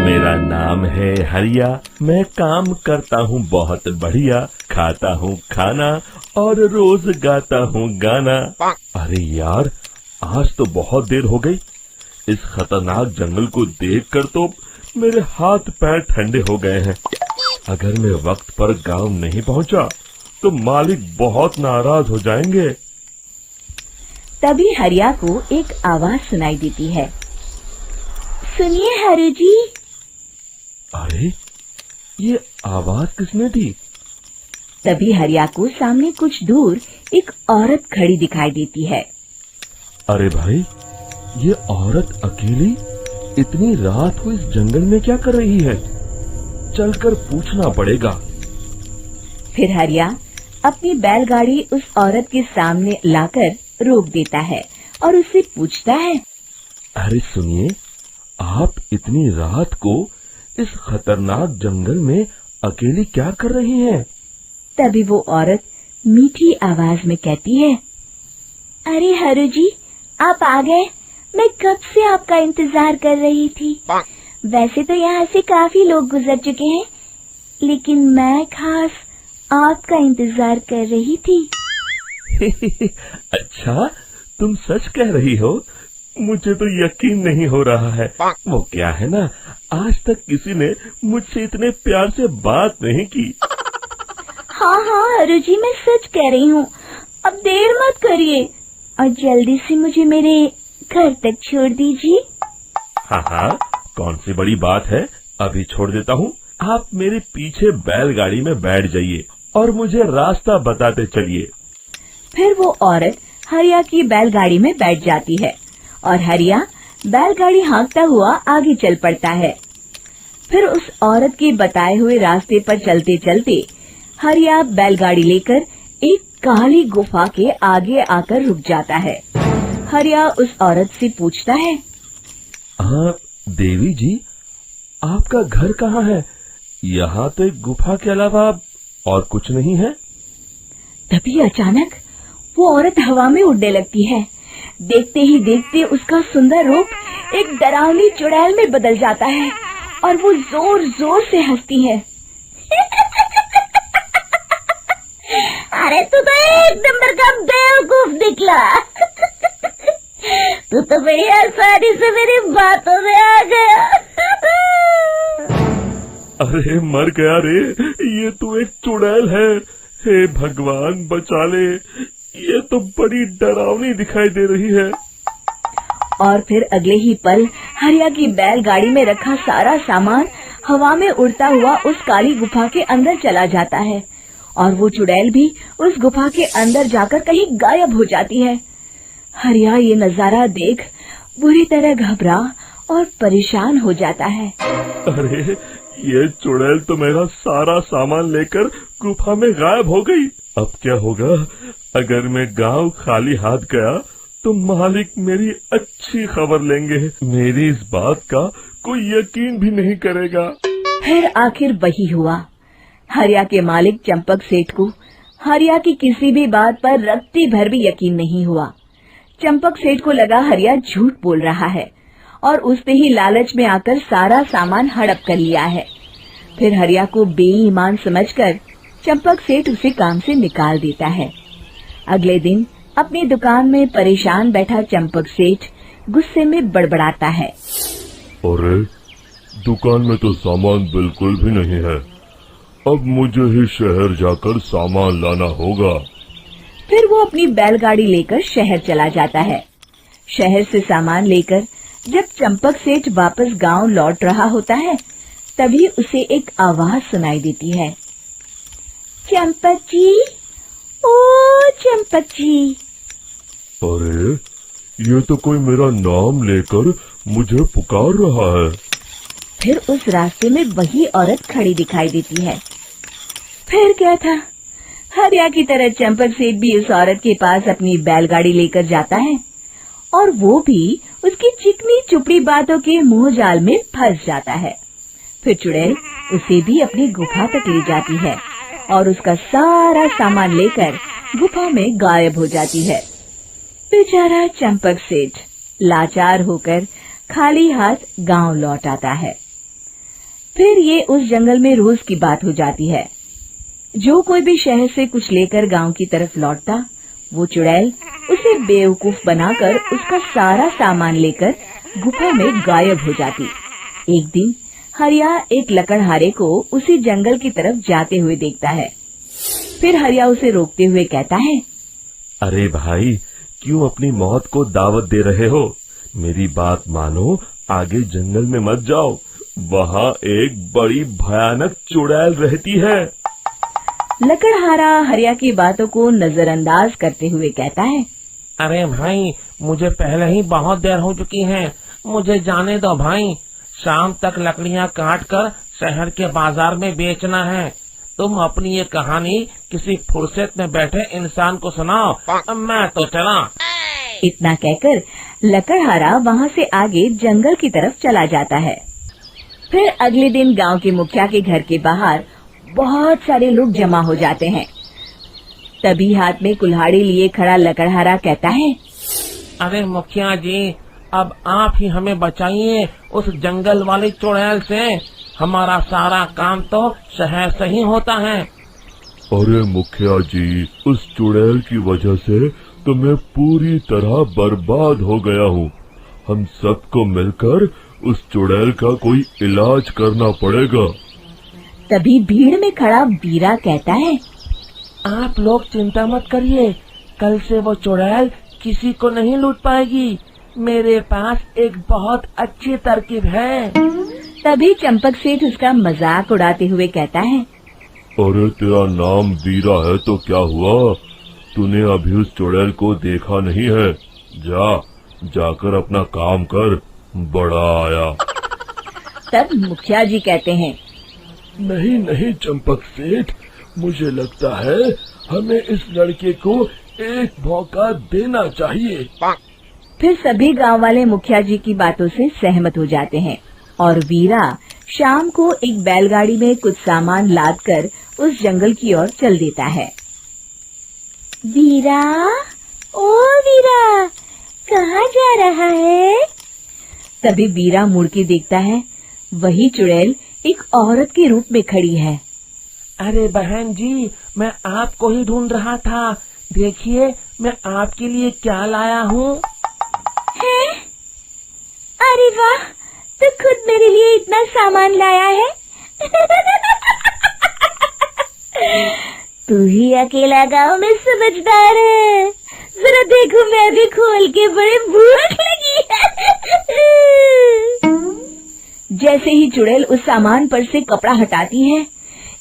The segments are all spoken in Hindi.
मेरा नाम है हरिया, मैं काम करता हूँ बहुत बढ़िया, खाता हूँ खाना और रोज गाता हूँ गाना। अरे यार, आज तो बहुत देर हो गई। इस खतरनाक जंगल को देखकर तो मेरे हाथ पैर ठंडे हो गए हैं। अगर मैं वक्त पर गांव नहीं पहुंचा तो मालिक बहुत नाराज हो जाएंगे। तभी हरिया को एक आवाज सुनाई देती है। सुनिए हरु जी। अरे, ये आवाज किसने दी? तभी हरिया को सामने कुछ दूर एक औरत खड़ी दिखाई देती है। अरे भाई, ये औरत अकेली इतनी रात को इस जंगल में क्या कर रही है? चलकर पूछना पड़ेगा। फिर हरिया अपनी बैलगाड़ी उस औरत के सामने लाकर रोक देता है और उससे पूछता है। अरे सुनिए, आप इतनी रात को इस खतरनाक जंगल में अकेली क्या कर रही हैं? तभी वो औरत मीठी आवाज में कहती है, अरे हरु जी, आप आ गए। मैं कब से आपका इंतजार कर रही थी। वैसे तो यहाँ से काफी लोग गुजर चुके हैं, लेकिन मैं खास आपका इंतजार कर रही थी। अच्छा, तुम सच कह रही हो? मुझे तो यकीन नहीं हो रहा है। वो क्या है ना, आज तक किसी ने मुझसे इतने प्यार से बात नहीं की। हाँ हाँ हरु जी, मैं सच कह रही हूँ। अब देर मत करिए और जल्दी से मुझे मेरे घर तक छोड़ दीजिए। हाँ हाँ, कौन सी बड़ी बात है, अभी छोड़ देता हूँ। आप मेरे पीछे बैलगाड़ी में बैठ जाइए और मुझे रास्ता बताते चलिए। फिर वो औरत हरिया की बैलगाड़ी में बैठ जाती है और हरिया बैलगाड़ी हाँकता हुआ आगे चल पड़ता है। फिर उस औरत के बताए हुए रास्ते पर चलते चलते हरिया बैलगाड़ी लेकर एक काली गुफा के आगे आकर रुक जाता है। हरिया उस औरत से पूछता है, हाँ देवी जी, आपका घर कहाँ है? यहाँ तो एक गुफा के अलावा और कुछ नहीं है। तभी अचानक वो औरत हवा में उड़ने लगती है। देखते ही देखते उसका सुंदर रूप एक डरावनी चुड़ैल में बदल जाता है और वो जोर जोर से हंसती है। अरे तू तो एक नंबर का बेवकूफ निकला। तू तो बड़ी आसानी से मेरी बातों में आ गया। अरे मर गया रे, ये तो एक चुड़ैल है। हे भगवान बचा ले, ये तो बड़ी डरावनी दिखाई दे रही है। और फिर अगले ही पल हरिया की बैलगाड़ी में रखा सारा सामान हवा में उड़ता हुआ उस काली गुफा के अंदर चला जाता है और वो चुड़ैल भी उस गुफा के अंदर जाकर कहीं गायब हो जाती है। हरिया ये नजारा देख बुरी तरह घबरा और परेशान हो जाता है। अरे, ये चुड़ैल तो मेरा सारा सामान लेकर गुफा में गायब हो गई। अब क्या होगा? अगर मैं गांव खाली हाथ गया तो मालिक मेरी अच्छी खबर लेंगे। मेरी इस बात का कोई यकीन भी नहीं करेगा। फिर आखिर वही हुआ। हरिया के मालिक चंपक सेठ को हरिया की किसी भी बात पर रत्ती भर भी यकीन नहीं हुआ। चंपक सेठ को लगा हरिया झूठ बोल रहा है और उसने ही लालच में आकर सारा सामान हड़प कर लिया है। फिर हरिया को बेईमान समझकर चंपक सेठ उसे काम से निकाल देता है। अगले दिन अपनी दुकान में परेशान बैठा चंपक सेठ गुस्से में बड़बड़ाता है। अरे, दुकान में तो सामान बिल्कुल भी नहीं है। अब मुझे ही शहर जाकर सामान लाना होगा। फिर वो अपनी बैलगाड़ी लेकर शहर चला जाता है। शहर से सामान लेकर जब चंपक सेठ वापस गांव लौट रहा होता है, तभी उसे एक आवाज सुनाई देती है। चंपक जी, ओ चंपक जी। अरे, ये तो कोई मेरा नाम लेकर मुझे पुकार रहा है। फिर उस रास्ते में वही औरत खड़ी दिखाई देती है। फिर क्या था, हरिया की तरह चंपक सेठ भी उस औरत के पास अपनी बैलगाड़ी लेकर जाता है और वो भी उसकी चिकनी चुपड़ी बातों के मुंह जाल में फंस जाता है। फिर चुड़ैल उसे भी अपनी गुफा तक ले जाती है और उसका सारा सामान लेकर गुफा में गायब हो जाती है। बेचारा चंपक सेठ लाचार होकर खाली हाथ गांव लौट आता है। फिर ये उस जंगल में रोज की बात हो जाती है। जो कोई भी शहर से कुछ लेकर गांव की तरफ लौटता, वो चुड़ैल उसे बेवकूफ बनाकर उसका सारा सामान लेकर गुफा में गायब हो जाती। एक दिन हरिया एक लकड़हारे को उसी जंगल की तरफ जाते हुए देखता है। फिर हरिया उसे रोकते हुए कहता है, अरे भाई, क्यों अपनी मौत को दावत दे रहे हो? मेरी बात मानो, आगे जंगल में मत जाओ, वहाँ एक बड़ी भयानक चुड़ैल रहती है। लकड़हारा हरिया की बातों को नजरअंदाज करते हुए कहता है, अरे भाई, मुझे पहले ही बहुत देर हो चुकी है, मुझे जाने दो भाई। शाम तक लकड़ियाँ काट कर शहर के बाजार में बेचना है। तुम अपनी ये कहानी किसी फुर्सत में बैठे इंसान को सुनाओ, मैं तो चला। इतना कहकर लकड़हारा वहाँ से आगे जंगल की तरफ चला जाता है। फिर अगले दिन गांव के मुखिया के घर के बाहर बहुत सारे लोग जमा हो जाते हैं। तभी हाथ में कुल्हाड़ी लिए खड़ा लकड़हारा कहता है, अरे मुखिया जी, अब आप ही हमें बचाइए उस जंगल वाली चुड़ैल से। हमारा सारा काम तो शहर से ही होता है। अरे मुखिया जी, उस चुड़ैल की वजह से तो मैं पूरी तरह बर्बाद हो गया हूँ। हम सबको मिलकर उस चुड़ैल का कोई इलाज करना पड़ेगा। तभी भीड़ में खड़ा वीरा कहता है, आप लोग चिंता मत करिए, कल से वो चुड़ैल किसी को नहीं लूट पाएगी। मेरे पास एक बहुत अच्छी तरकीब है। तभी चंपक सेठ उसका मजाक उड़ाते हुए कहता है, अरे तेरा नाम वीरा है तो क्या हुआ? तूने अभी उस चुड़ैल को देखा नहीं है? जाकर अपना काम कर, बड़ा आया। तब मुखिया जी कहते हैं, नहीं चंपक सेठ, मुझे लगता है हमें इस लड़के को एक मौका देना चाहिए। फिर सभी गांव वाले मुखिया जी की बातों से सहमत हो जाते हैं और वीरा शाम को एक बैलगाड़ी में कुछ सामान लादकर उस जंगल की ओर चल देता है। वीरा, ओ वीरा, कहाँ जा रहा है? तभी वीरा मुड़ के देखता है, वही चुड़ैल एक औरत के रूप में खड़ी है। अरे बहन जी, मैं आपको ही ढूंढ रहा था। देखिए, मैं आपके लिए क्या लाया हूँ। हैं? अरे वाह, तो खुद मेरे लिए इतना सामान लाया है। तू ही अकेला गांव में समझदार है। जरा देखो, मैं भी खोल के, बड़े भूख लगी है। जैसे ही चुड़ैल उस सामान पर से कपड़ा हटाती है,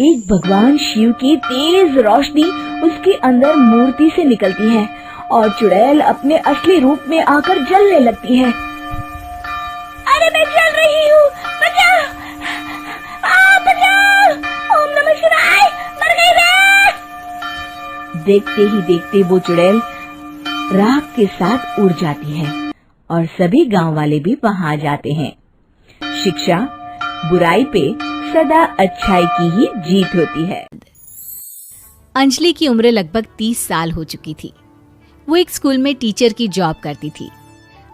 एक भगवान शिव की तेज रोशनी उसके अंदर मूर्ति से निकलती है और चुड़ैल अपने असली रूप में आकर जलने लगती है। अरे मैं जल रही हूँ, बचाओ! बचाओ! ओम नमः शिवाय, मर गई मैं! देखते ही देखते वो चुड़ैल राख के साथ उड़ जाती है और सभी गांव वाले भी वहां आ जाते हैं। शिक्षा बुराई पे सदा अच्छाई की ही जीत होती है। अंजलि की उम्र लगभग 30 साल हो चुकी थी। वो एक स्कूल में टीचर की जॉब करती थी।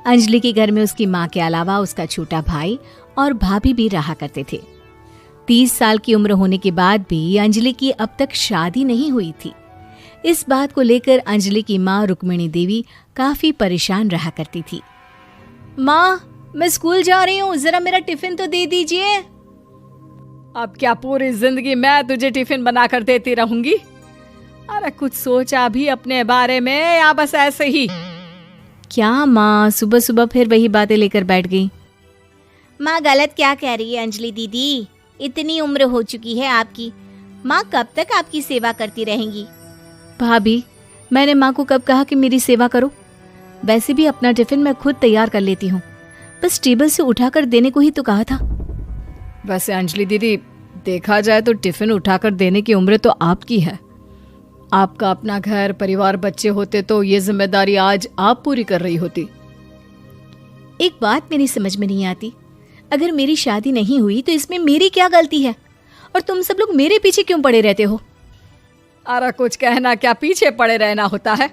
अंजलि के घर में उसकी माँ के अलावा उसका छोटा भाई और भाभी भी रहा करते थे। 30 साल की उम्र होने के बाद भी अंजलि की अब तक शादी नहीं हुई थी। इस बात को लेकर अंजलि की माँ रुक्मिणी देवी काफी परेशान रहा करती थी। माँ, मैं स्कूल जा रही हूँ, जरा मेरा टिफिन तो दे दीजिए। अब क्या पूरी जिंदगी मैं तुझे टिफिन बनाकर देती रहूंगी? अरे कुछ सोचा भी अपने बारे में या बस ऐसे ही? क्या माँ, सुबह सुबह फिर वही बातें लेकर बैठ गई। माँ गलत क्या कह रही है अंजलि दीदी? इतनी उम्र हो चुकी है आपकी, माँ कब तक आपकी सेवा करती रहेंगी? भाभी, मैंने माँ को कब कहा कि मेरी सेवा करो? वैसे भी अपना टिफिन मैं खुद तैयार कर लेती हूँ, बस टेबल से उठाकर देने को ही तो कहा था। वैसे अंजलि दीदी, देखा जाए तो टिफिन उठाकर देने की उम्र तो आपकी है। आपका अपना घर परिवार बच्चे होते तो ये जिम्मेदारी आज आप पूरी कर रही होती। एक बात मेरी समझ में नहीं आती, अगर मेरी शादी नहीं हुई तो इसमें मेरी क्या गलती है और तुम सब लोग मेरे पीछे क्यों पड़े रहते हो? अरे कुछ कहना क्या पीछे पड़े रहना होता है?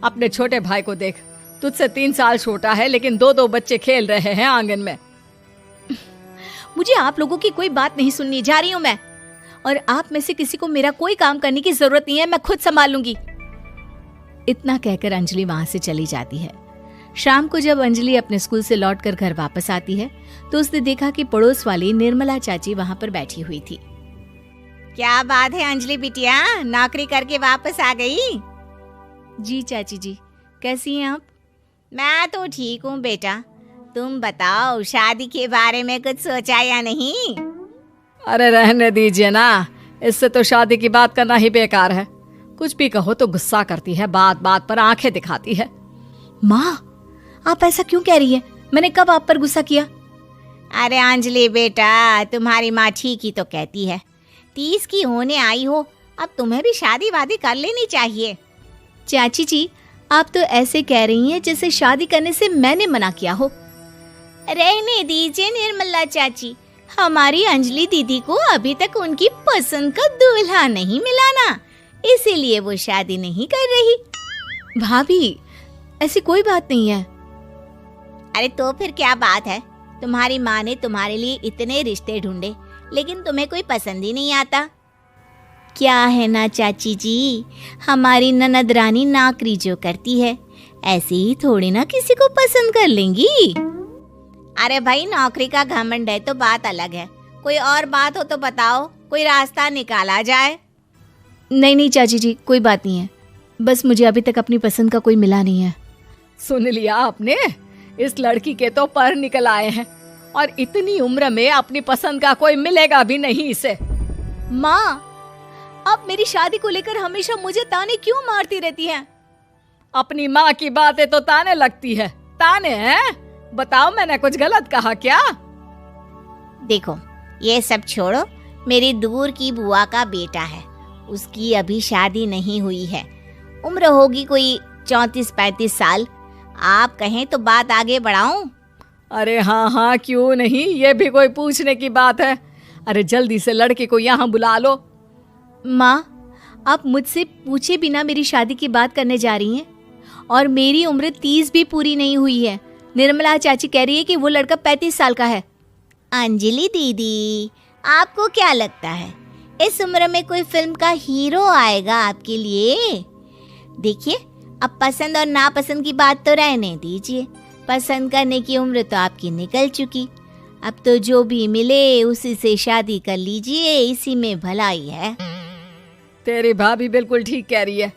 अपने छोटे भाई को देख, तुझसे 3 साल छोटा है लेकिन 2-2 बच्चे खेल रहे हैं आंगन में। मुझे आप लोगों की कोई बात नहीं सुननी, जा रही हूँ मैं। और आप में से किसी को मेरा कोई काम करने की जरूरत नहीं है, मैं खुद संभाल लूंगी। इतना कहकर अंजलि वहां से चली जाती है। शाम को जब अंजलि अपने स्कूल से लौटकर घर वापस आती है तो उसने देखा कि पड़ोस वाली निर्मला चाची वहां पर बैठी हुई थी। क्या बात है अंजलि बिटिया, नौकरी करके वापस आ गई? जी चाची जी, कैसी हैं आप? मैं तो ठीक हूँ बेटा, तुम बताओ शादी के बारे में कुछ सोचा या नहीं? अरे रहने दीजिए ना, इससे तो शादी की बात करना ही बेकार है। कुछ भी कहो तो गुस्सा करती है, बात बात पर आंखें दिखाती है। माँ, आप ऐसा क्यों कह रही हैं? मैंने कब आप पर गुस्सा किया? अरे अंजलि बेटा, तुम्हारी माँ ठीक ही तो कहती है। 30 की होने आई हो, अब तुम्हें भी शादी वादी कर लेनी चाहिए। चाची जी, आप तो ऐसे कह रही हैं जैसे शादी करने से मैंने मना किया हो। रहने दीजिए निर्मला चाची, हमारी अंजलि दीदी को अभी तक उनकी पसंद का दूल्हा नहीं मिला ना, इसीलिए वो शादी नहीं कर रही। भाभी, ऐसी कोई बात नहीं है। अरे तो फिर क्या बात है? तुम्हारी माँ ने तुम्हारे लिए इतने रिश्ते ढूंढे, लेकिन तुम्हें कोई पसंद ही नहीं आता। क्या है ना चाची जी, हमारी ननद रानी नौकरी जो करती है, ऐसे ही थोड़ी ना किसी को पसंद कर लेंगी। अरे भाई, नौकरी का घमंड है तो बात अलग है, कोई और बात हो तो बताओ, कोई रास्ता निकाला जाए। नहीं चाची जी, कोई बात नहीं है, बस मुझे अभी तक अपनी पसंद का कोई मिला नहीं है। सुन लिया आपने, इस लड़की के तो पर निकल आए हैं और इतनी उम्र में अपनी पसंद का कोई मिलेगा भी नहीं इसे। माँ, आप मेरी शादी को लेकर हमेशा मुझे ताने क्यों मारती रहती हैं? अपनी माँ की बातें तो ताने लगती है। ताने हैं? बताओ, मैंने कुछ गलत कहा क्या? देखो, ये सब छोड़ो, मेरी दूर की बुआ का बेटा है, उसकी अभी शादी नहीं हुई है, उम्र होगी कोई 34-35 साल। आप कहें तो बात आगे बढ़ाऊं? अरे हाँ हाँ, क्यों नहीं, ये भी कोई पूछने की बात है। अरे जल्दी से लड़के को यहाँ बुला लो। माँ, आप मुझसे पूछे बिना मेरी शादी की बात करने जा रही हैं, और मेरी उम्र 30 भी पूरी नहीं हुई है। निर्मला चाची कह रही है कि वो लड़का 35 साल का है। अंजलि दीदी, आपको क्या लगता है इस उम्र में कोई फिल्म का हीरो आएगा आपके लिए? देखिए, अब पसंद और नापसंद की बात तो रहने दीजिए, पसंद करने की उम्र तो आपकी निकल चुकी। अब तो जो भी मिले उसी से शादी कर लीजिए, इसी में भलाई है। तेरी भाभी बिल्कुल ठीक कह रही है।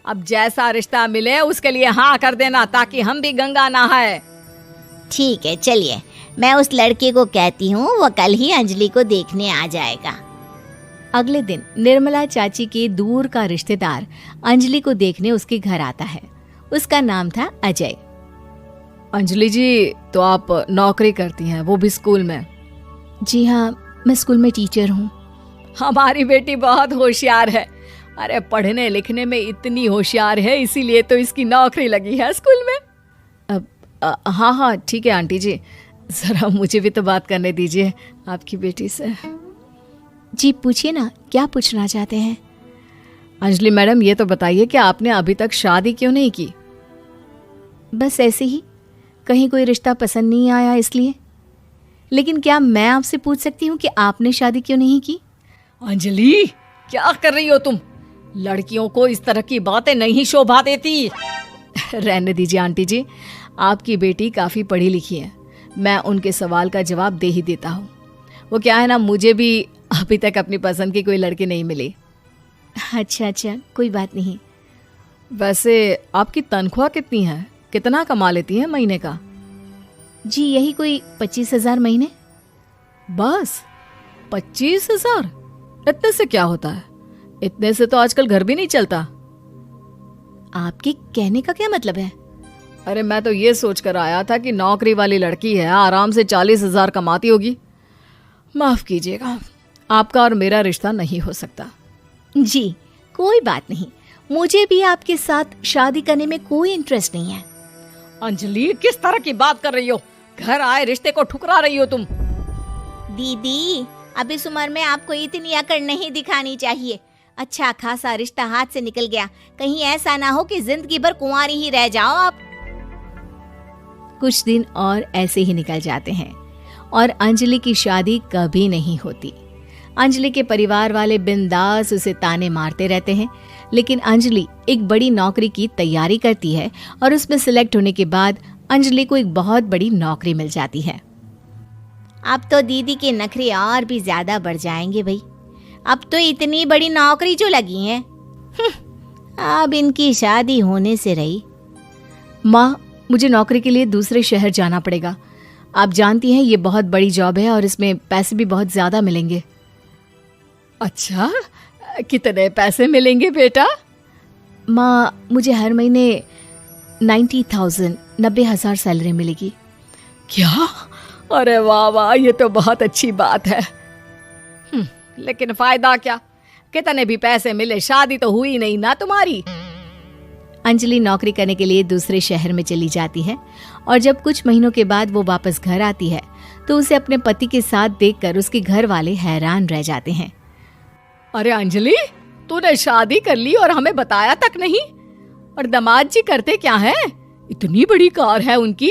अब जैसा रिश्ता मिले उसके लिए हाँ कर देना, ताकि हम भी गंगा नहाए। ठीक है, चलिए मैं उस लड़के को कहती हूँ, वो कल ही अंजलि को देखने आ जाएगा। अगले दिन निर्मला चाची के दूर का रिश्तेदार अंजलि को देखने उसके घर आता है। उसका नाम था अजय। अंजलि जी, तो आप नौकरी करती हैं, वो भी स्कूल में? जी हाँ, मैं स्कूल में टीचर हूँ। हमारी बेटी बहुत होशियार है। अरे पढ़ने लिखने में इतनी होशियार है, इसीलिए तो इसकी नौकरी लगी है स्कूल में। हाँ हाँ ठीक है आंटी जी, जरा मुझे भी तो बात करने दीजिए आपकी बेटी से। जी पूछिए ना, क्या पूछना चाहते हैं? अंजलि मैडम, ये तो बताइए कि आपने अभी तक शादी क्यों नहीं की? बस ऐसे ही, कहीं कोई रिश्ता पसंद नहीं आया इसलिए। लेकिन क्या मैं आपसे पूछ सकती हूँ कि आपने शादी क्यों नहीं की? अंजलि, क्या कर रही हो तुम? लड़कियों को इस तरह की बातें नहीं शोभा देती। रहने दीजिए आंटी जी, आपकी बेटी काफ़ी पढ़ी लिखी है, मैं उनके सवाल का जवाब दे ही देता हूँ। वो क्या है ना, मुझे भी अभी तक अपनी पसंद की कोई लड़की नहीं मिली। अच्छा, कोई बात नहीं। वैसे आपकी तनख्वाह कितनी है? कितना कमा लेती है महीने का? जी यही कोई 25,000 महीने। बस 25,000? इतने से क्या होता है? इतने से तो आजकल घर भी नहीं चलता। आपके कहने का क्या मतलब है? अरे मैं तो ये सोच कर आया था कि नौकरी वाली लड़की है, आराम से 40,000 कमाती होगी। माफ कीजिएगा, आपका और मेरा रिश्ता नहीं हो सकता। जी कोई बात नहीं, मुझे भी आपके साथ शादी करने में कोई इंटरेस्ट नहीं है। अंजलि, किस तरह की बात कर रही हो? घर आए रिश्ते को ठुकरा रही हो तुम। दीदी, अब इस उम्र में आपको इतनी अकड़ नहीं दिखानी चाहिए। अच्छा खासा रिश्ता हाथ से निकल गया, कहीं ऐसा ना हो कि जिंदगी भर कुंवारी ही रह जाओ आप। कुछ दिन और ऐसे ही निकल जाते हैं और अंजलि की शादी कभी नहीं होती। अंजलि के परिवार वाले बिंदास उसे ताने मारते रहते हैं, लेकिन अंजलि एक बड़ी नौकरी की तैयारी करती है और उसमें सिलेक्ट होने के बाद अंजलि को एक बहुत बड़ी नौकरी मिल जाती है। अब तो दीदी के नखरे और भी ज्यादा बढ़ जाएंगे भाई। अब तो इतनी बड़ी नौकरी जो लगी है, अब इनकी शादी होने से रही। माँ, मुझे नौकरी के लिए दूसरे शहर जाना पड़ेगा। आप जानती हैं ये बहुत बड़ी जॉब है और इसमें पैसे भी बहुत ज्यादा मिलेंगे। अच्छा, कितने पैसे मिलेंगे बेटा? माँ, मुझे हर महीने 90,000 सैलरी मिलेगी। क्या? अरे वाह वाह, ये तो बहुत अच्छी बात है। लेकिन फायदा क्या? कितने भी पैसे मिले, शादी तो हुई नहीं ना तुम्हारी। अंजलि नौकरी करने के लिए दूसरे शहर में चली जाती है और जब कुछ महीनों के बाद वो वापस घर आती है तो उसे अपने पति के साथ देखकर उसके घर वाले हैरान रह जाते हैं। अरे अंजलि, तूने शादी कर ली और हमें बताया तक नहीं। और दामाद जी करते क्या है? इतनी बड़ी कार है उनकी।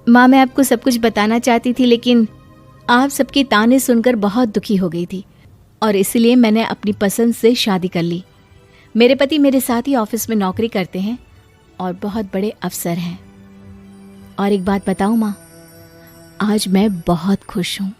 माँ, मैं आपको सब कुछ बताना चाहती थी, लेकिन आप सबके ताने सुनकर बहुत दुखी हो गई थी और इसलिए मैंने अपनी पसंद से शादी कर ली। मेरे पति मेरे साथ ही ऑफिस में नौकरी करते हैं और बहुत बड़े अफसर हैं। और एक बात बताऊं माँ, आज मैं बहुत खुश हूँ।